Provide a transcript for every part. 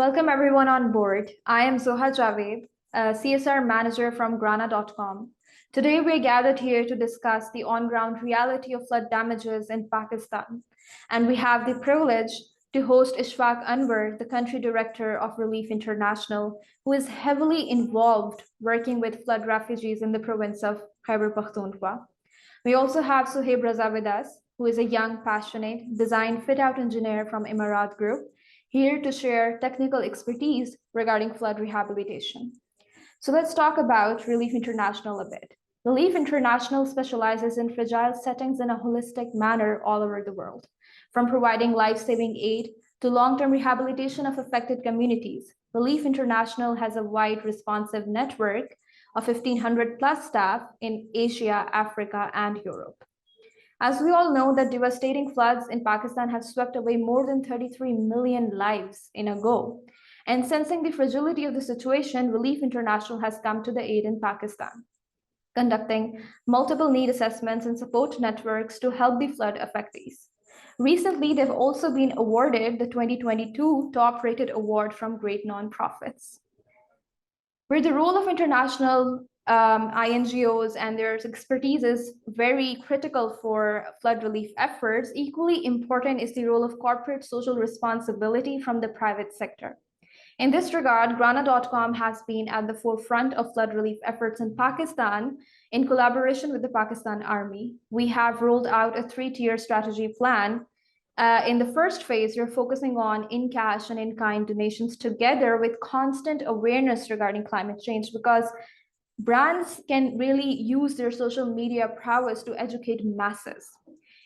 Welcome everyone on board. I am Zoha Javed, a CSR manager from Graana.com. Today we're gathered here to discuss the on-ground reality of flood damages in Pakistan. And we have the privilege to host Ishfaq Anwar, the country director of Relief International, who is heavily involved working with flood refugees in the province of Khyber Pakhtunkhwa. We also have Suhaib Raza with us, who is a young, passionate design fit-out engineer from Emarat Group, here to share technical expertise regarding flood rehabilitation. So let's talk about Relief International a bit. Relief International specializes in fragile settings in a holistic manner all over the world, from providing life-saving aid to long-term rehabilitation of affected communities. Relief International has a wide responsive network of 1,500 plus staff in Asia, Africa, and Europe. As we all know, that devastating floods in Pakistan have swept away more than 33 million lives in a go. And sensing the fragility of the situation, Relief International has come to the aid in Pakistan, conducting multiple need assessments and support networks to help the flood affectees. Recently, they've also been awarded the 2022 Top Rated Award from Great Nonprofits. Where the role of international INGOs and their expertise is very critical for flood relief efforts, equally important is the role of corporate social responsibility from the private sector. In this regard, Graana.com has been at the forefront of flood relief efforts in Pakistan in collaboration with the Pakistan Army. We have rolled out a 3-tier strategy plan. In the first phase, you're focusing on in-cash and in-kind donations together with constant awareness regarding climate change, because brands can really use their social media prowess to educate masses.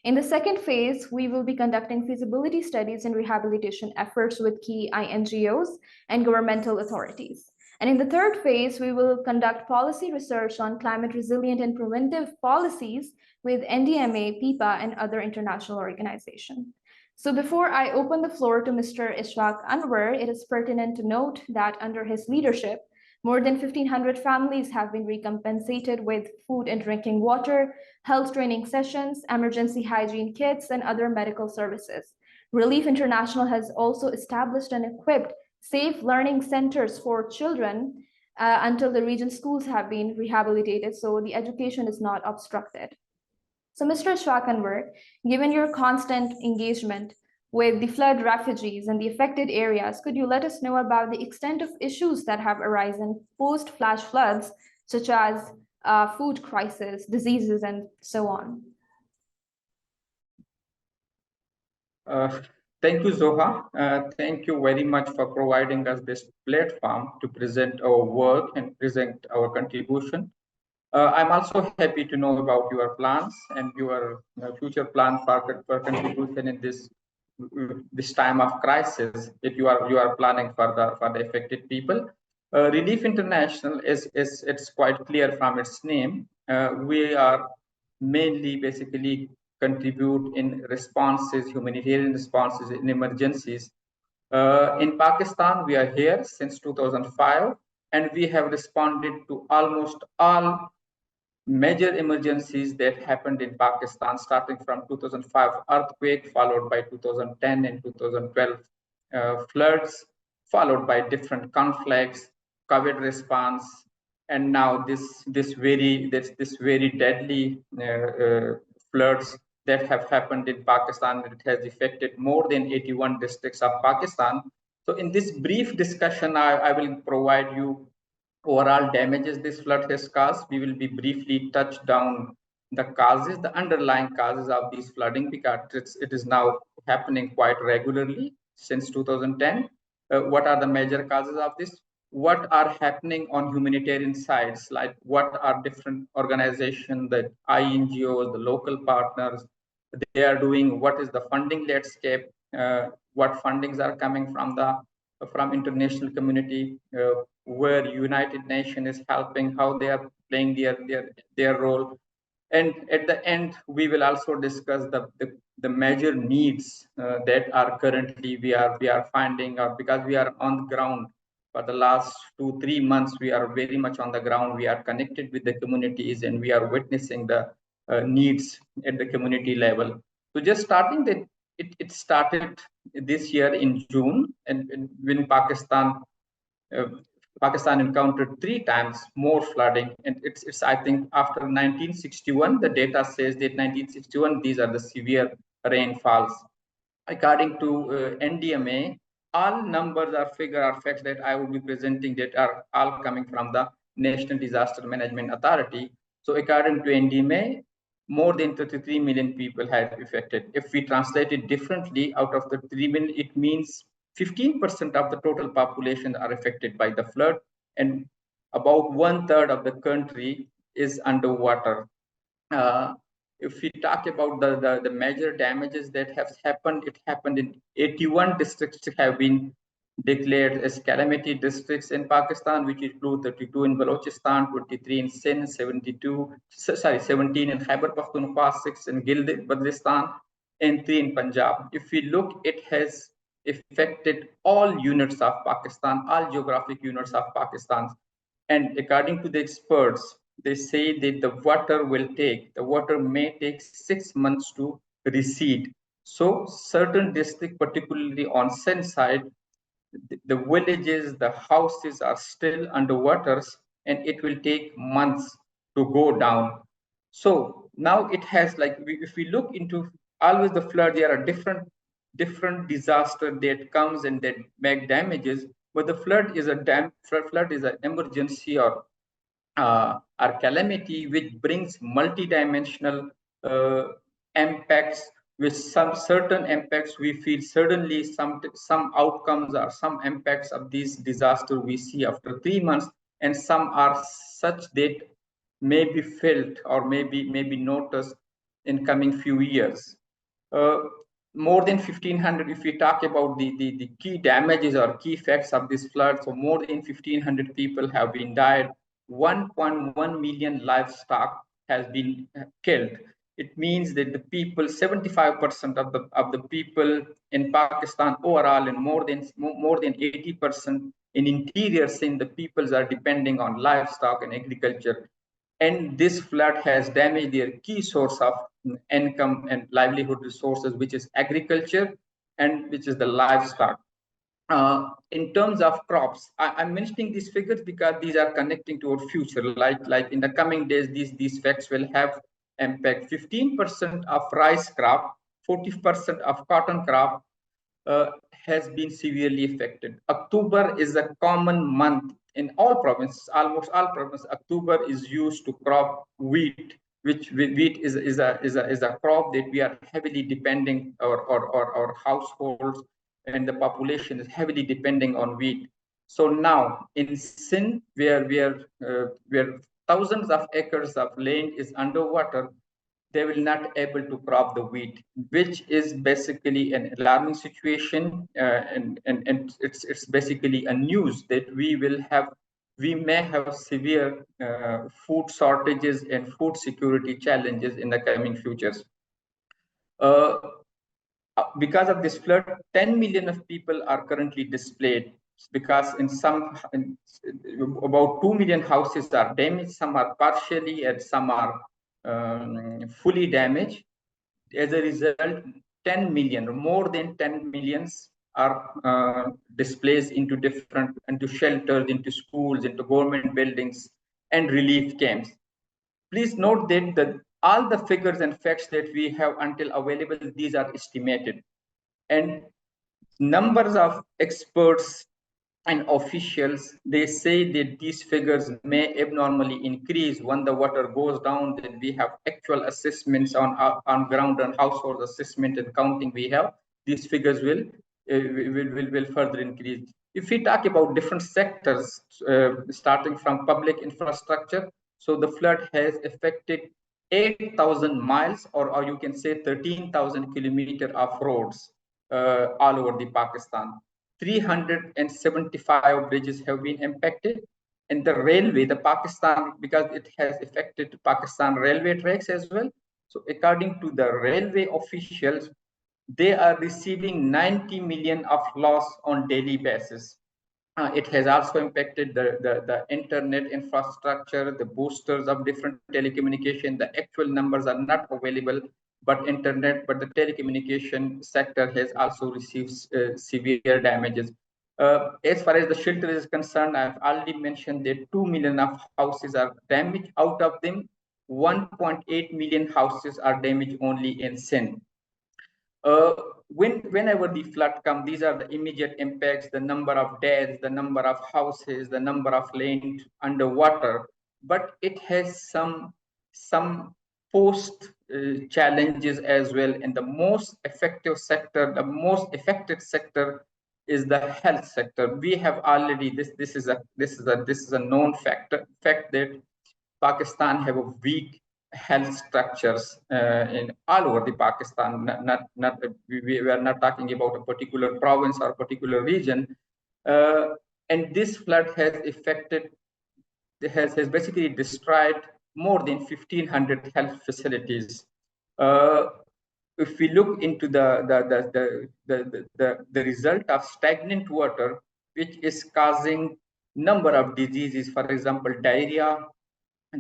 In the second phase, we will be conducting feasibility studies and rehabilitation efforts with key INGOs and governmental authorities. And in the third phase, we will conduct policy research on climate resilient and preventive policies with NDMA, PIPA, and other international organizations. So before I open the floor to Mr. Ishfaq Anwar, it is pertinent to note that under his leadership, more than 1,500 families have been recompensated with food and drinking water, health training sessions, emergency hygiene kits, and other medical services. Relief International has also established and equipped safe learning centers for children until the region schools have been rehabilitated, so the education is not obstructed. So Mr. Ishfaq Anwar, given your constant engagement with the flood refugees in the affected areas, could you let us know about the extent of issues that have arisen post-flash floods, such as food crisis, diseases, and so on? Thank you, Zoha. Thank you very much for providing us this platform to present our work and present our contribution. I'm also happy to know about your plans and your future plan for contribution in this time of crisis that you are planning for the affected people. Relief International it's quite clear from its name. We are mainly basically contribute in responses, humanitarian responses in emergencies. In Pakistan, we are here since 2005, and we have responded to almost all major emergencies that happened in Pakistan, starting from 2005 earthquake, followed by 2010 and 2012 floods, followed by different conflicts, COVID response, and now this very deadly floods that have happened in Pakistan. It has affected more than 81 districts of Pakistan. So in this brief discussion, I will provide you overall damages this flood has caused. We will be briefly touch down the causes, the underlying causes of these flooding, because it is now happening quite regularly since 2010. What are the major causes of this? What are happening on humanitarian sides? Like what are different organizations, the INGOs, the local partners, they are doing? What is the funding landscape? What fundings are coming from international community? Where United Nations is helping, how they are playing their role. And at the end, we will also discuss the major needs that are currently we are finding out, because we are on the ground for the last 2-3 months. We are very much on the ground. We are connected with the communities, and we are witnessing the needs at the community level. So just starting it started this year in June, and when uh, Pakistan encountered 3 times more flooding, and it's I think after 1961, the data says that 1961 these are the severe rainfalls. According to NDMA, all numbers or figure or facts that I will be presenting that are all coming from the National Disaster Management Authority. So according to NDMA, more than 33 million people have affected. If we translate it differently, out of the 3 million, it means 15% of the total population are affected by the flood, and about 1/3 of the country is underwater. uh, if we talk about the major damages that have happened, it happened in 81 districts have been declared as calamity districts in Pakistan, which include 32 in Balochistan, 23 in Sindh, 17 in Khyber Pakhtunkhwa, 6 in Gilgit-Baltistan, and 3 in Punjab. If we look, it has affected all units of Pakistan, all geographic units of Pakistan. And according to the experts, they say that the water may take 6 months to recede. So certain districts, particularly on Sindh side, the villages, the houses are still underwater, and it will take months to go down. So now it has, like, if we look into always the flood, there are different disaster that comes and that make damages, but the flood is an emergency or calamity which brings multidimensional uh, impacts. With some certain impacts we feel suddenly, some outcomes or some impacts of these disaster we see after 3 months, and some are such that may be felt or maybe noticed in coming few years. uh, More than 1,500, if we talk about the key damages or key effects of this flood, so more than 1,500 people have been died, 1.1 million livestock has been killed. It means that the people, 75% of the people in Pakistan overall, and more than 80% in interior Sindh, the peoples are depending on livestock and agriculture. And this flood has damaged their key source of income and livelihood resources, which is agriculture and which is the livestock. In terms of crops, I'm mentioning these figures because these are connecting to our future. Like in the coming days, these facts will have impact. 15% of rice crop, 40% of cotton crop, has been severely affected. October is a common month in all provinces, almost all provinces. October is used to crop wheat, which wheat is a crop that we are heavily depending, or households and the population is heavily depending on wheat. So now in Sindh, where thousands of acres of land is underwater, they will not able to crop the wheat, which is basically an alarming situation, and it's basically a news that we may have severe food shortages and food security challenges in the coming futures. Uh, because of this flood, 10 million of people are currently displaced, because about 2 million houses are damaged, some are partially and some are fully damaged. As a result, 10 million, more than 10 millions are displaced into shelters, into schools, into government buildings, and relief camps. Please note that all the figures and facts that we have until available, these are estimated. And numbers of experts and officials, they say that these figures may abnormally increase when the water goes down. Then we have actual assessments on ground and household assessment and counting we have. These figures will further increase. If we talk about different sectors, starting from public infrastructure, so the flood has affected 8,000 miles, or you can say 13,000 kilometers of roads all over the Pakistan. 375 bridges have been impacted, and the railway, the Pakistan, because it has affected Pakistan railway tracks as well. So according to the railway officials, they are receiving 90 million of loss on daily basis. It has also impacted the internet infrastructure, the boosters of different telecommunication. The actual numbers are not available, but the telecommunication sector has also received severe damages. As far as the shelter is concerned, I've already mentioned that 2 million of houses are damaged. Out of them, 1.8 million houses are damaged only in Sindh. Whenever the flood comes, these are the immediate impacts, the number of deaths, the number of houses, the number of land underwater. But it has some post challenges as well. And the most effective sector, the most affected sector is the health sector. We have already this is a known fact that Pakistan have a weak health structures in all over the Pakistan. We are not talking about a particular province or particular region, uh, and this flood has affected has basically destroyed more than 1,500 health facilities. Uh, if we look into the result of stagnant water, which is causing number of diseases, for example, diarrhea,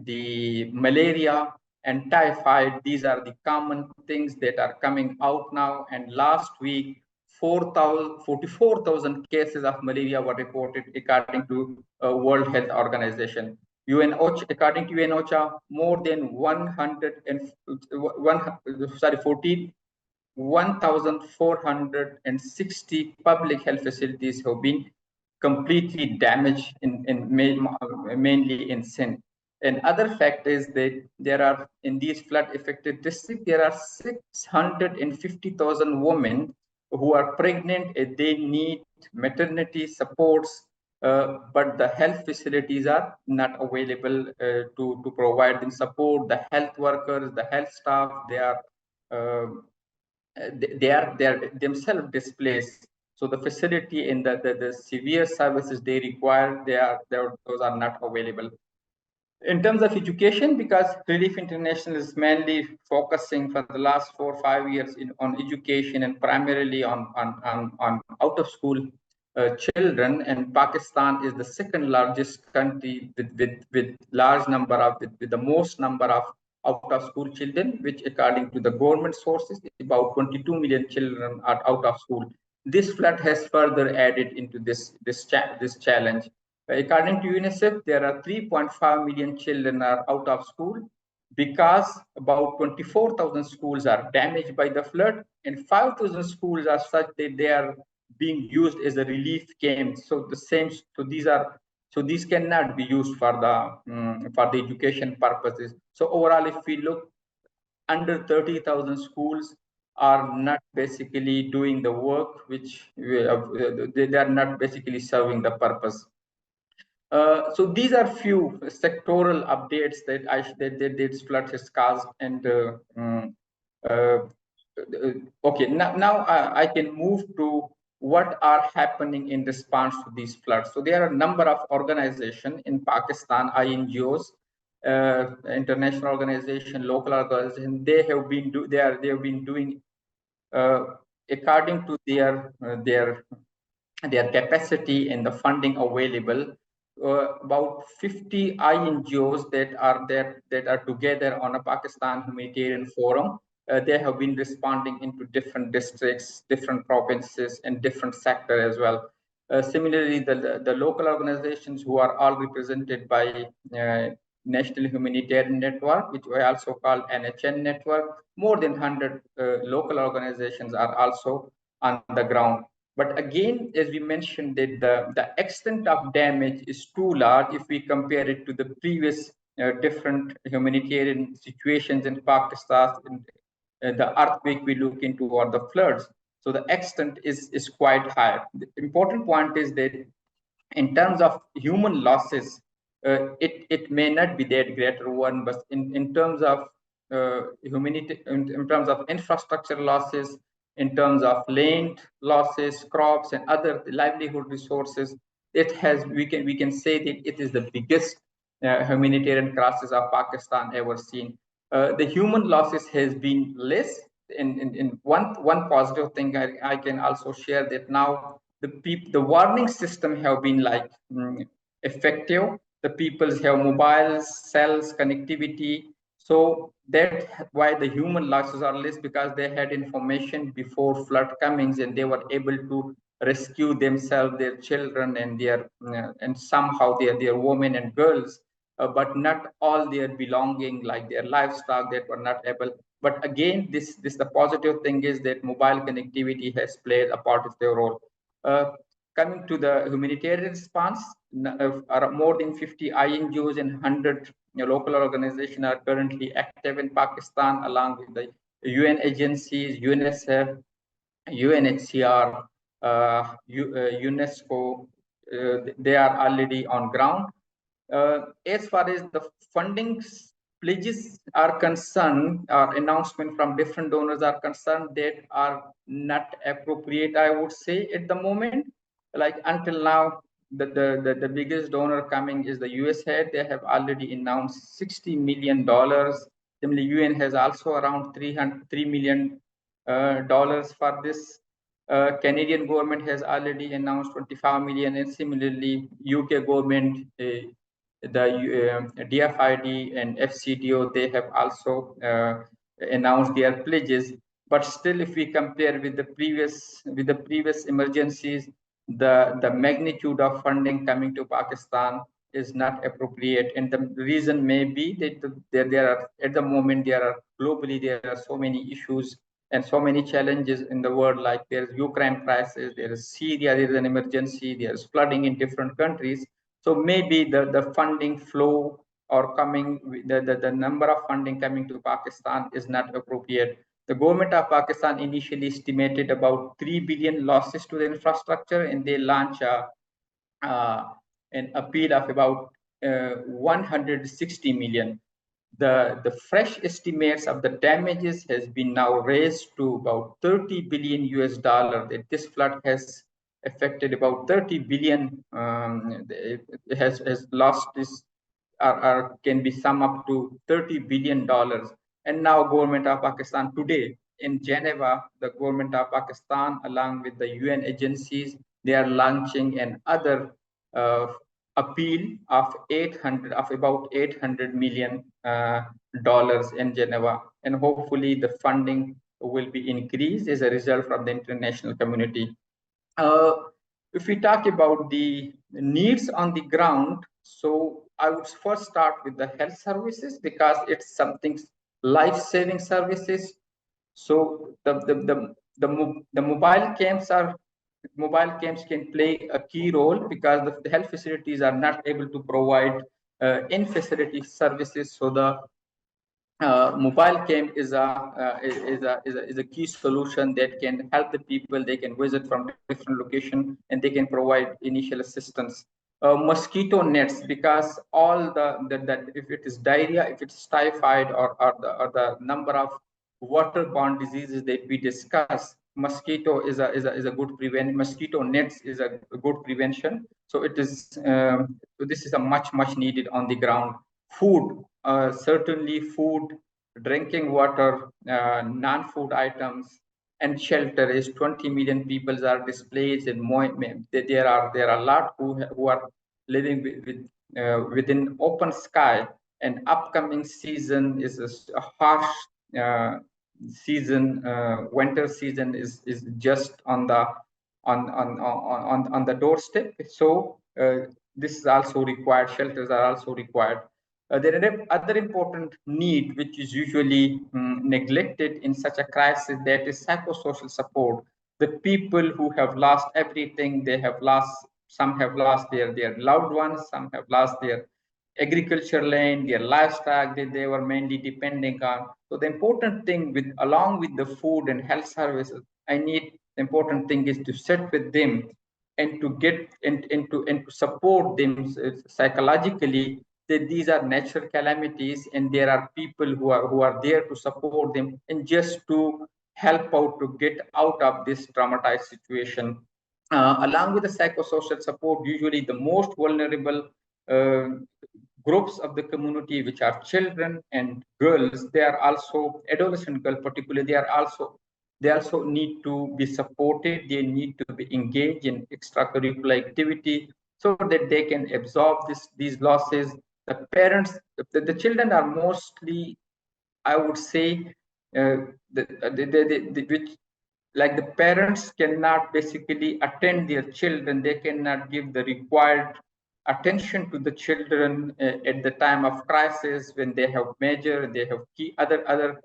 the malaria and typhoid. These are the common things that are coming out now. And last week, 44,000 cases of malaria were reported according to World Health Organization. According to UNOCHA, more than 1,460 public health facilities have been completely damaged mainly in Sindh. And other fact is that there are, in these flood affected districts, there are 650,000 women who are pregnant and they need maternity supports, but the health facilities are not available to provide them support. The health workers, the health staff, uh, they are themselves displaced. So the facility and the severe services they require, those are not available. In terms of education, because Relief International is mainly focusing for the last 4 or 5 years on education and primarily on out of school children, and Pakistan is the second largest country with large number of with the most number of out of school children, which according to the government sources, about 22 million children are out of school. This flood has further added into this challenge. According to UNICEF, there are 3.5 million children are out of school because about 24,000 schools are damaged by the flood and 5,000 schools are such that they are being used as a relief camp. So these cannot be used for the education purposes. So overall, if we look, under 30,000 schools are not basically doing the work which they are not basically serving the purpose. So these are few sectoral updates that this flood has caused. And uh, okay, now I can move to what are happening in response to these floods. So there are a number of organizations in Pakistan, INGOs, international organization, local organization. They have been doing uh, according to their capacity and the funding available. About 50 INGOs that are together on a Pakistan humanitarian forum. They have been responding into different districts, different provinces, and different sector as well. Similarly, the local organizations who are all represented by National Humanitarian Network, which we also call NHN Network, more than 100 local organizations are also on the ground. But again, as we mentioned, that the extent of damage is too large if we compare it to the previous different humanitarian situations in Pakistan, the earthquake we look into, or the floods. So the extent is quite high. The important point is that in terms of human losses, it may not be that greater one, but in terms of humanity, in terms of infrastructure losses, in terms of land losses, crops, and other livelihood resources, we can say that it is the biggest humanitarian crisis of Pakistan ever seen. The human losses has been less. In one positive thing I can also share that now the warning system have been like effective. The people have mobiles, cells, connectivity. So that why the human losses are less, because they had information before flood comings, and they were able to rescue themselves, their children, and their and somehow their women and girls, but not all their belonging, like their livestock, that were not able. But again, this the positive thing is that mobile connectivity has played a part of their role. Uh, Coming to the humanitarian response, more than 50 INGOs and 100 local organizations are currently active in Pakistan, along with the UN agencies, UNICEF, UNHCR, UNESCO. They are already on ground. As far as the funding pledges are concerned, or announcement from different donors are concerned, that are not appropriate, I would say, at the moment. Like until now, the biggest donor coming is the US head. They have already announced $60 million. Similarly, UN has also around $3 million dollars for this. Canadian government has already announced 25 million, and similarly, UK government, the DFID and FCDO, they have also announced their pledges. But still, if we compare with the previous emergencies, the magnitude of funding coming to Pakistan is not appropriate, and the reason may be that there are at the moment globally there are so many issues and so many challenges in the world. Like there's Ukraine crisis, there is Syria, there is an emergency, there's flooding in different countries. So maybe the funding flow or the number of funding coming to Pakistan is not appropriate. The government of Pakistan initially estimated about 3 billion losses to the infrastructure, and they launch uh, an appeal of about 160 million. The fresh estimates of the damages has been now raised to about 30 billion US dollar. That this flood has affected about 30 billion. It has lost this, or can be sum up to 30 billion dollars. And now government of Pakistan today in Geneva, the government of Pakistan along with the UN agencies, they are launching another appeal of about 800 million dollars in Geneva, and hopefully the funding will be increased as a result from the international community. Uh, if we talk about the needs on the ground, so I would first start with the health services, because it's something life-saving services. So the mobile camps can play a key role, because the health facilities are not able to provide in-facility services. So the mobile camp is a key solution that can help the people. They can visit from different locations, and they can provide initial assistance. Mosquito nets, because all that if it is diarrhea, if it's typhoid, or the number of waterborne diseases that we discuss, mosquito is a good prevention. Mosquito nets is a good prevention. So it is this is a much needed on the ground. Food, certainly food, drinking water, non-food items, and shelter. Is 20 million people are displaced, and more, there are a lot who are living within open sky. And upcoming season is a harsh uh, season. Winter season is just on the doorstep. So this is also required. Shelters are also required. There are other important need which is usually neglected in such a crisis, that is psychosocial support. The people who have lost everything, some have lost their loved ones, some have lost their agriculture land, their livestock that they were mainly depending on. So the important thing, with along with the food and health services, the important thing is to sit with them and to get and to support them psychologically, that these are natural calamities, and there are people who are there to support them, and just to help out to get out of this traumatized situation. Along with the psychosocial support, usually the most vulnerable uh, groups of the community, which are children and girls, they are also adolescent girls particularly, they also need to be supported. They need to be engaged in extracurricular activity, so that they can absorb these losses. The parents, the children are mostly I would say, which, like, the parents cannot basically attend their children, they cannot give the required attention to the children at the time of crisis, when they have major, they have key other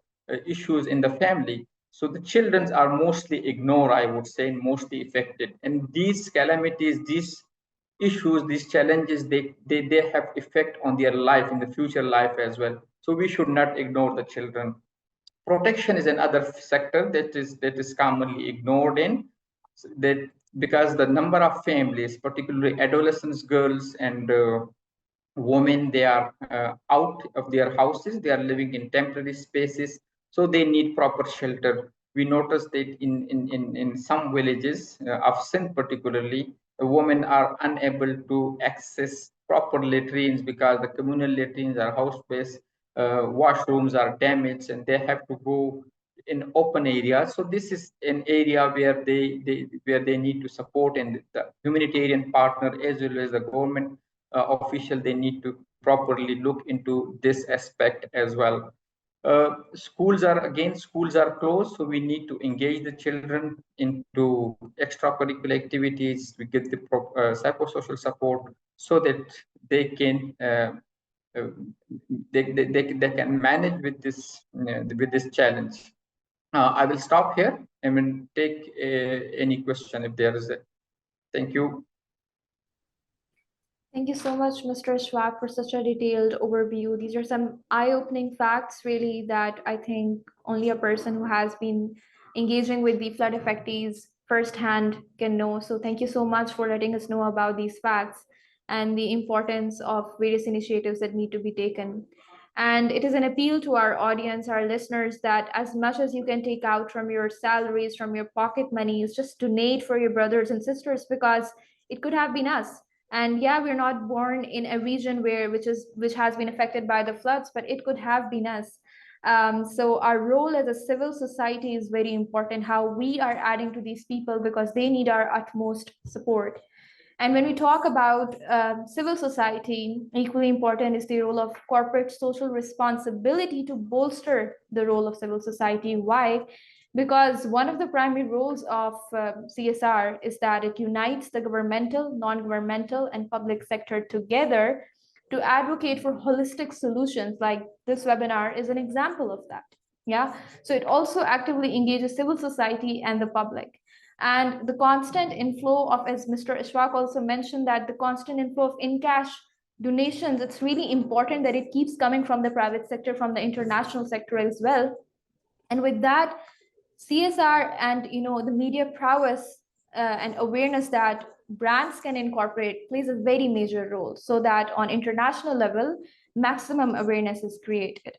issues in the family. So the children are mostly ignored, I would say, and mostly affected. And these calamities, these issues, these challenges, they have effect on their life, in the future life as well. So we should not ignore the children. Protection is another sector that is commonly ignored in that, because the number of families, particularly adolescents, girls, and women, they are out of their houses, they are living in temporary spaces, so they need proper shelter. We noticed that in some villages of Sindh particularly, women are unable to access proper latrines because the communal latrines are house based, washrooms are damaged, and they have to go in open areas. So this is an area where they need to support, and the humanitarian partner as well as the government official, they need to properly look into this aspect as well. Schools are closed, so we need to engage the children into extracurricular activities. We give the psychosocial support so that they can uh, they can manage with this challenge. I will stop here and will take any question if there is a. Thank you. Thank you so much, Mr. Schwab, for such a detailed overview. These are some eye-opening facts, really, that I think only a person who has been engaging with the flood affectees firsthand can know. So thank you so much for letting us know about these facts and the importance of various initiatives that need to be taken. And it is an appeal to our audience, our listeners, that as much as you can take out from your salaries, from your pocket monies, just donate for your brothers and sisters, because it could have been us. And yeah, we're not born in a region which has been affected by the floods, but it could have been us. So our role as a civil society is very important, how we are adding to these people, because they need our utmost support. And when we talk about civil society, equally important is the role of corporate social responsibility to bolster the role of civil society. Why? Because one of the primary roles of CSR is that it unites the governmental, non-governmental, and public sector together to advocate for holistic solutions. Like this webinar is an example of that. Yeah. So it also actively engages civil society and the public. And the constant inflow of, as Mr. Ishwaq also mentioned, that the constant inflow of in-cash donations, it's really important that it keeps coming from the private sector, from the international sector as well. And with that, CSR and the media prowess and awareness that brands can incorporate plays a very major role, so that on international level, maximum awareness is created.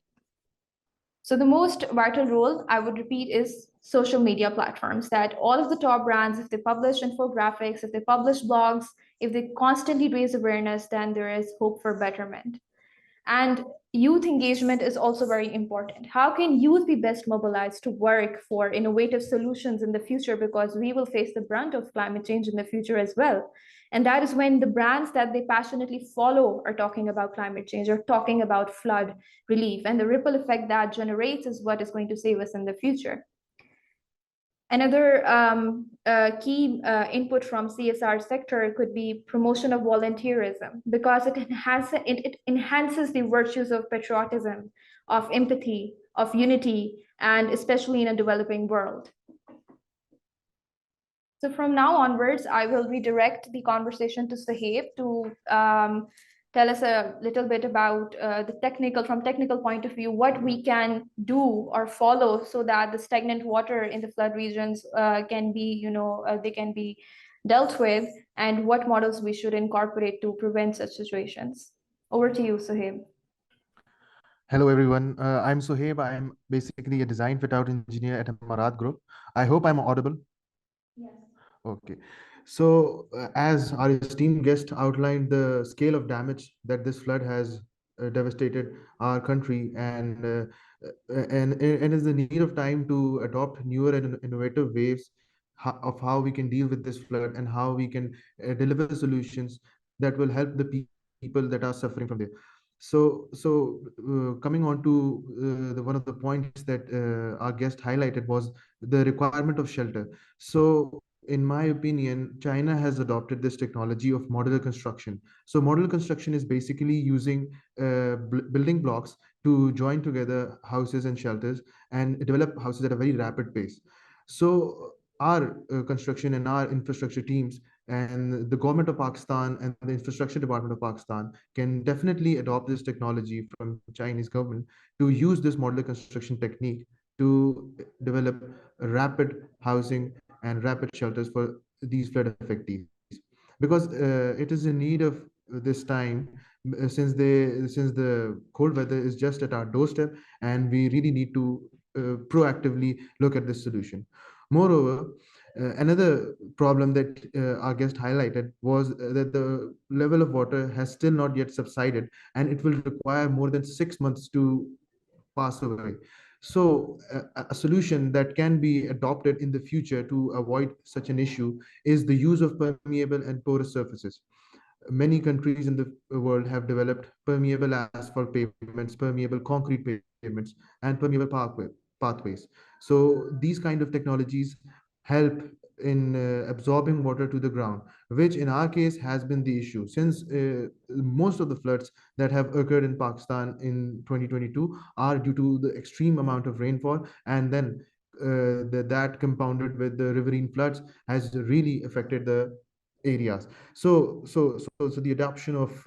So the most vital role, I would repeat, is social media platforms, that all of the top brands, if they publish infographics, if they publish blogs, if they constantly raise awareness, then there is hope for betterment. And youth engagement is also very important. How can youth be best mobilized to work for innovative solutions in the future? Because we will face the brunt of climate change in the future as well. And that is when the brands that they passionately follow are talking about climate change or talking about flood relief. And the ripple effect that generates is what is going to save us in the future. Another key input from CSR sector could be promotion of volunteerism, because it enhances the virtues of patriotism, of empathy, of unity, and especially in a developing world. So from now onwards, I will redirect the conversation to Sahib to tell us a little bit about from technical point of view, what we can do or follow so that the stagnant water in the flood regions can be, they can be dealt with, and what models we should incorporate to prevent such situations. Over to you, Sahib. Hello, everyone. I'm Sohaib. I'm basically a design fit-out engineer at Marat Group. I hope I'm audible. Yes. Okay. So, as our esteemed guest outlined the scale of damage that this flood has devastated our country, and is the need of time to adopt newer and innovative ways of how we can deal with this flood, and how we can deliver solutions that will help the people that are suffering from there. Coming on to one of the points that our guest highlighted was the requirement of shelter. So, in my opinion, China has adopted this technology of modular construction. So, modular construction is basically using building blocks to join together houses and shelters and develop houses at a very rapid pace. So, our construction and our infrastructure teams and the government of Pakistan and the infrastructure department of Pakistan can definitely adopt this technology from Chinese government to use this modular construction technique to develop rapid housing and rapid shelters for these flood affectees, because it is in need of this time, since the cold weather is just at our doorstep, and we really need to proactively look at this solution. Moreover, another problem that our guest highlighted was that the level of water has still not yet subsided, and it will require more than 6 months to pass away. So, a solution that can be adopted in the future to avoid such an issue is the use of permeable and porous surfaces. Many countries in the world have developed permeable asphalt pavements, permeable concrete pavements, and permeable pathways. So these kind of technologies help in absorbing water to the ground, which in our case has been the issue since most of the floods that have occurred in Pakistan in 2022 are due to the extreme amount of rainfall, and then that compounded with the riverine floods has really affected the areas. So the adoption of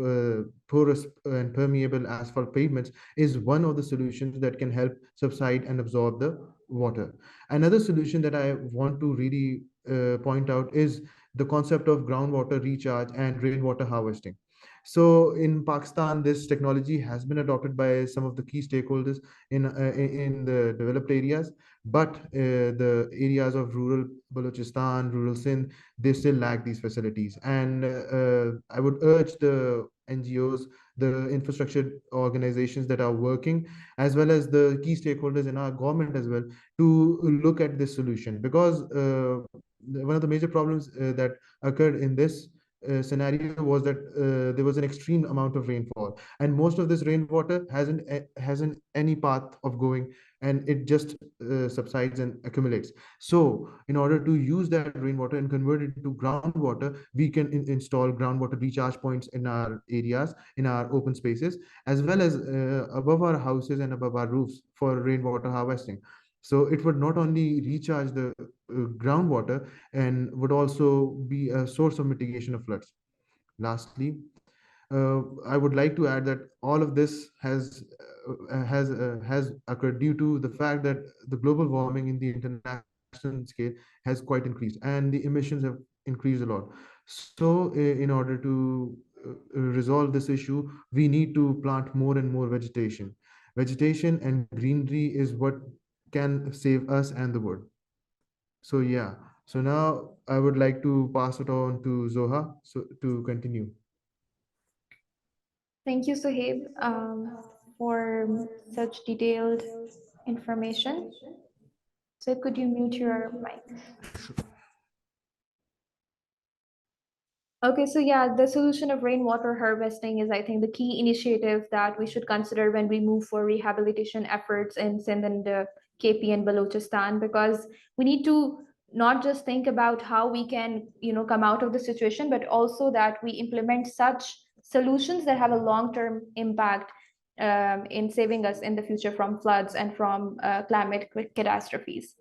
porous and permeable asphalt pavements is one of the solutions that can help subside and absorb the water. Another solution that I want to really point out is the concept of groundwater recharge and rainwater harvesting. So in Pakistan, this technology has been adopted by some of the key stakeholders in the developed areas, but the areas of rural Balochistan, rural Sindh, they still lack these facilities. And I would urge the NGOs, the infrastructure organizations that are working, as well as the key stakeholders in our government as well, to look at this solution, because one of the major problems that occurred in this scenario was that there was an extreme amount of rainfall, and most of this rainwater hasn't any path of going, and it just subsides and accumulates. So in order to use that rainwater and convert it into groundwater, we can install groundwater recharge points in our areas, in our open spaces, as well as above our houses and above our roofs for rainwater harvesting. So it would not only recharge the groundwater, and would also be a source of mitigation of floods. Lastly, I would like to add that all of this has occurred due to the fact that the global warming in the international scale has quite increased, and the emissions have increased a lot. So, in order to resolve this issue, we need to plant more and more vegetation. Vegetation and greenery is what can save us and the world. So yeah. So now I would like to pass it on to Zoha so to continue. Thank you, Sohaib, for such detailed information. So could you mute your mic? Okay, so yeah, the solution of rainwater harvesting is, I think, the key initiative that we should consider when we move for rehabilitation efforts in Sindh and KP and Balochistan, because we need to not just think about how we can, come out of the situation, but also that we implement such solutions that have a long-term impact in saving us in the future from floods and from climate catastrophes.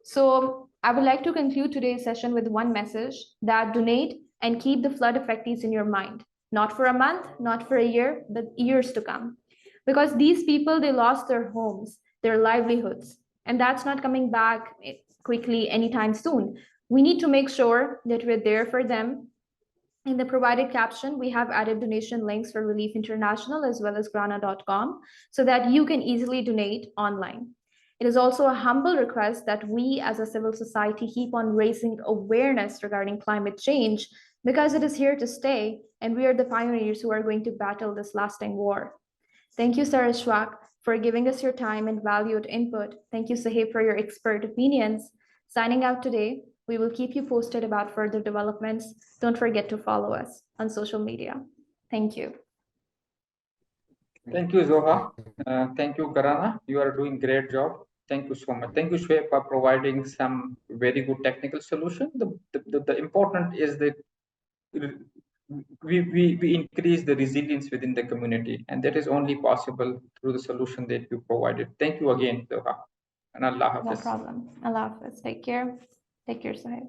So I would like to conclude today's session with one message: that donate and keep the flood affectees in your mind, not for a month, not for a year, but years to come. Because these people, they lost their homes, their livelihoods, and that's not coming back quickly anytime soon. We need to make sure that we're there for them. In the provided caption, we have added donation links for Relief International as well as Graana.com so that you can easily donate online. It is also a humble request that we as a civil society keep on raising awareness regarding climate change, because it is here to stay, and we are the pioneers who are going to battle this lasting war. Thank you, Sarashwak, for giving us your time and valued input. Thank you, Sahib, for your expert opinions. Signing out today, we will keep you posted about further developments. Don't forget to follow us on social media. Thank you. Thank you, Zoha. Thank you, Graana. You are doing great job. Thank you so much. Thank you, Shwe, for providing some very good technical solution. The important is that we increase the resilience within the community, and that is only possible through the solution that you provided. Thank you again, Zoha. And Allah No Hafiz. problem. Allah Hafiz. Take care. Take care, Sahib.